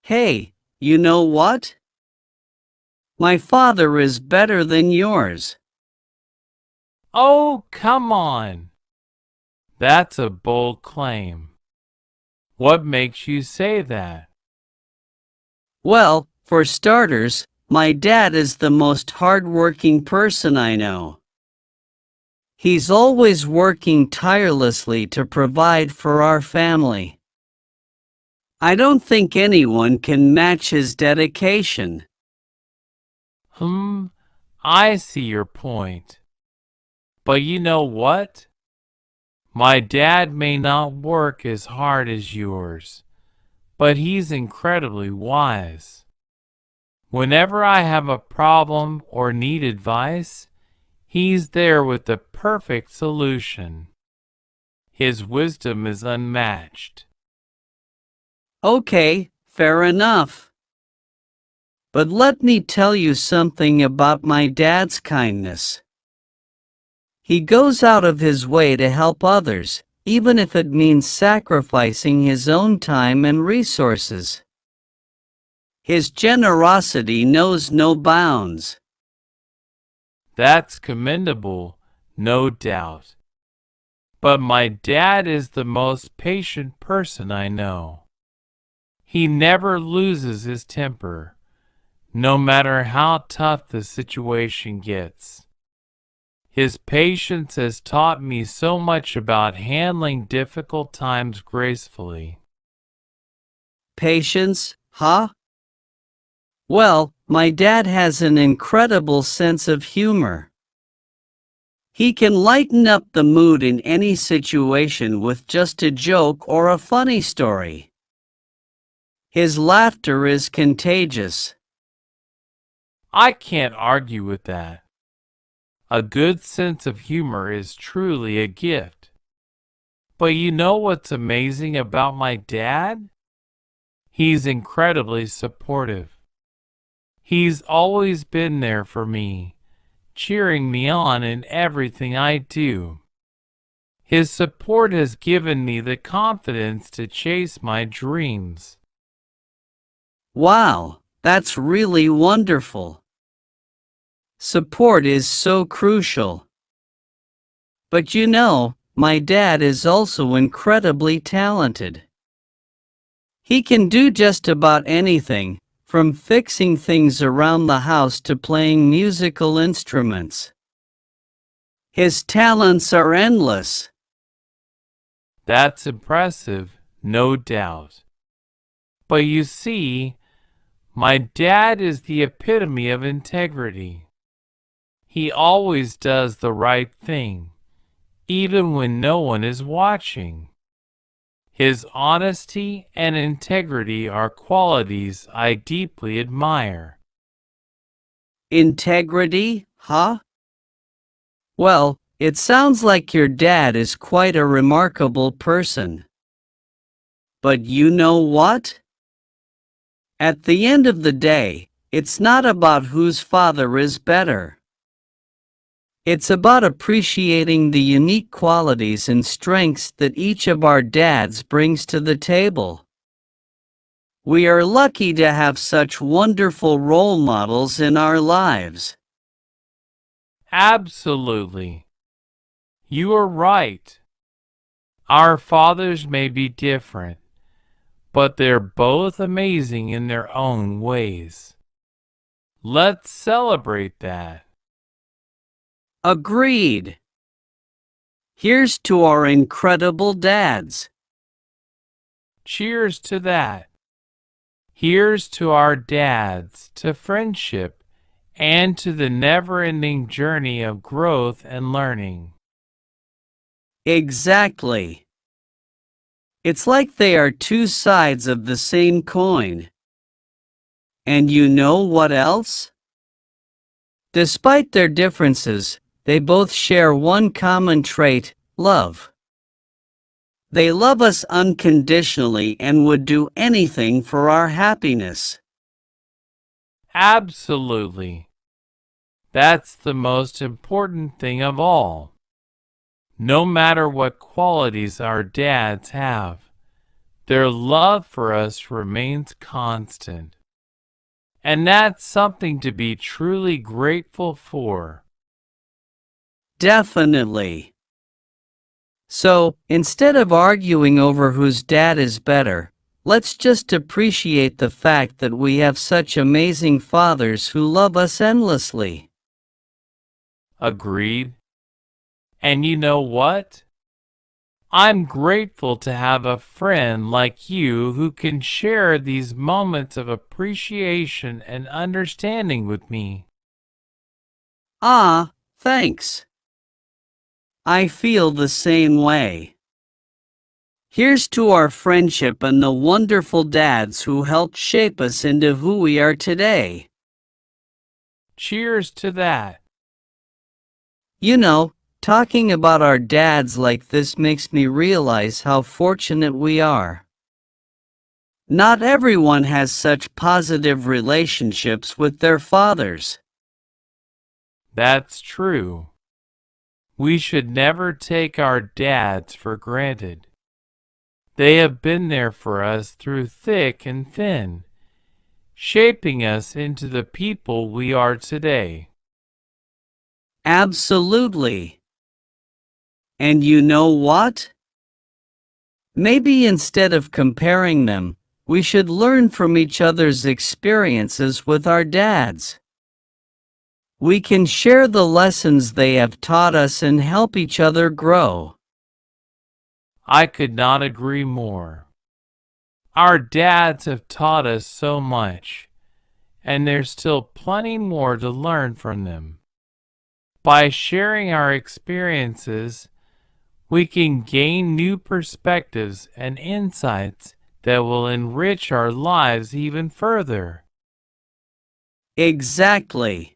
Hey, you know what? My father is better than yours. Oh, come on. That's a bold claim. What makes you say that? Well, for starters, my dad is the most hardworking person I know. He's always working tirelessly to provide for our family. I don't think anyone can match his dedication. Hmm, I see your point. But you know what? My dad may not work as hard as yours, but he's incredibly wise. Whenever I have a problem or need advice, he's there with the perfect solution. His wisdom is unmatched. Okay, fair enough. But let me tell you something about my dad's kindness. He goes out of his way to help others, even if it means sacrificing his own time and resources. His generosity knows no bounds. That's commendable, no doubt. But my dad is the most patient person I know. He never loses his temper, no matter how tough the situation gets. His patience has taught me so much about handling difficult times gracefully. Patience, huh? Well, my dad has an incredible sense of humor. He can lighten up the mood in any situation with just a joke or a funny story. His laughter is contagious. I can't argue with that. A good sense of humor is truly a gift. But you know what's amazing about my dad? He's incredibly supportive. He's always been there for me, cheering me on in everything I do. His support has given me the confidence to chase my dreams. Wow, that's really wonderful. Support is so crucial. But you know, my dad is also incredibly talented. He can do just about anything, from fixing things around the house to playing musical instruments. His talents are endless. That's impressive, no doubt. But you see, my dad is the epitome of integrity. He always does the right thing, even when no one is watching. His honesty and integrity are qualities I deeply admire. Integrity, huh? Well, it sounds like your dad is quite a remarkable person. But you know what? At the end of the day, it's not about whose father is better. It's about appreciating the unique qualities and strengths that each of our dads brings to the table. We are lucky to have such wonderful role models in our lives. Absolutely. You are right. Our fathers may be different, but they're both amazing in their own ways. Let's celebrate that. Agreed. Here's to our incredible dads. Cheers to that. Here's to our dads, to friendship, and to the never-ending journey of growth and learning. Exactly. It's like they are two sides of the same coin. And you know what else? Despite their differences, they both share one common trait: love. They love us unconditionally and would do anything for our happiness. Absolutely. That's the most important thing of all. No matter what qualities our dads have, Their love for us remains constant. And that's something to be truly grateful for. Definitely. So, instead of arguing over whose dad is better, let's just appreciate the fact that we have such amazing fathers who love us endlessly. Agreed? And you know what? I'm grateful to have a friend like you who can share these moments of appreciation and understanding with me. Ah, thanks. I feel the same way. Here's to our friendship and the wonderful dads who helped shape us into who we are today. Cheers to that. You know, talking about our dads like this makes me realize how fortunate we are. Not everyone has such positive relationships with their fathers. That's true. We should never take our dads for granted. They have been there for us through thick and thin, shaping us into the people we are today. Absolutely. And you know what? Maybe instead of comparing them, we should learn from each other's experiences with our dads. We can share the lessons they have taught us and help each other grow. I could not agree more. Our dads have taught us so much, and there's still plenty more to learn from them. By sharing our experiences, we can gain new perspectives and insights that will enrich our lives even further. Exactly.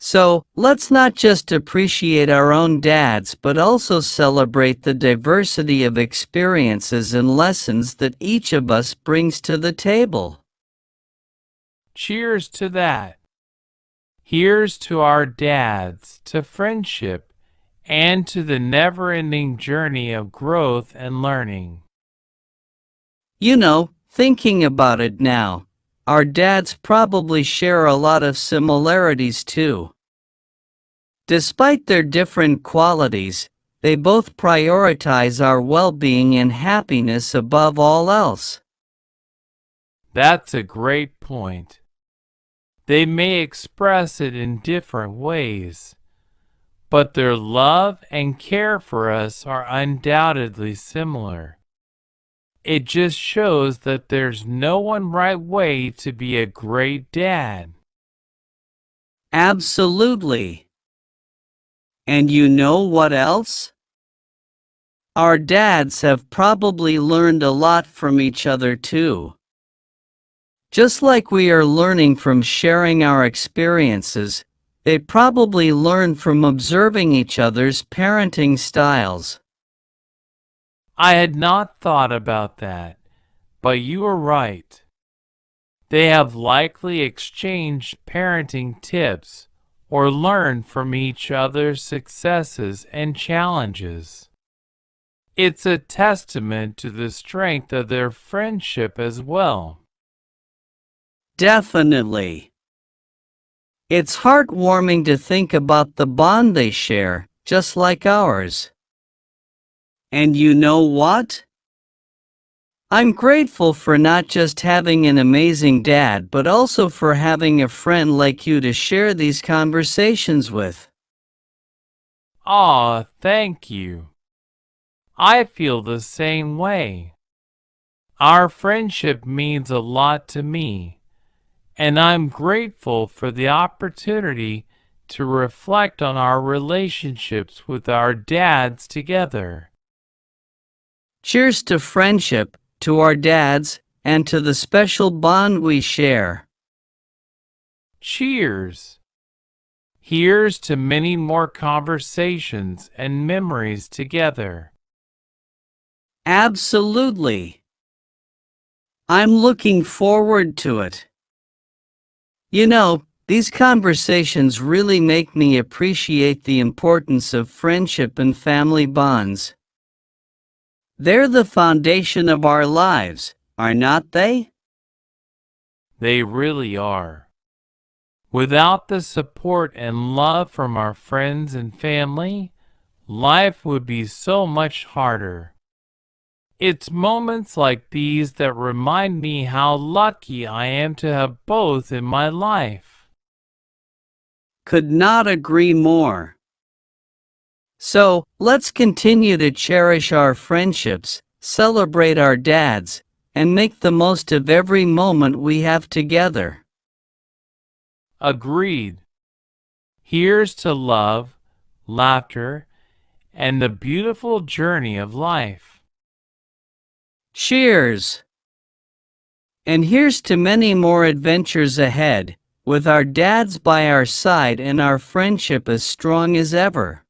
So, let's not just appreciate our own dads but also celebrate the diversity of experiences and lessons that each of us brings to the table. Cheers to that. Here's to our dads, to friendship, and to the never-ending journey of growth and learning. You know, thinking about it now, our dads probably share a lot of similarities too. Despite their different qualities, they both prioritize our well-being and happiness above all else. That's a great point. They may express it in different ways, but their love and care for us are undoubtedly similar. It just shows that there's no one right way to be a great dad. Absolutely. And you know what else? Our dads have probably learned a lot from each other too. Just like we are learning from sharing our experiences, they probably learn from observing each other's parenting styles. I had not thought about that, but you are right. They have likely exchanged parenting tips or learned from each other's successes and challenges. It's a testament to the strength of their friendship as well. Definitely. It's heartwarming to think about the bond they share, just like ours. And you know what? I'm grateful for not just having an amazing dad but also for having a friend like you to share these conversations with. Aw, thank you. I feel the same way. Our friendship means a lot to me, and I'm grateful for the opportunity to reflect on our relationships with our dads together. Cheers to friendship, to our dads, and to the special bond we share. Cheers! Here's to many more conversations and memories together. Absolutely. I'm looking forward to it. You know, these conversations really make me appreciate the importance of friendship and family bonds. They're the foundation of our lives, are not they? They really are. Without the support and love from our friends and family, life would be so much harder. It's moments like these that remind me how lucky I am to have both in my life. Could not agree more. So, let's continue to cherish our friendships, celebrate our dads, and make the most of every moment we have together. Agreed. Here's to love, laughter, and the beautiful journey of life. Cheers! And here's to many more adventures ahead, with our dads by our side and our friendship as strong as ever.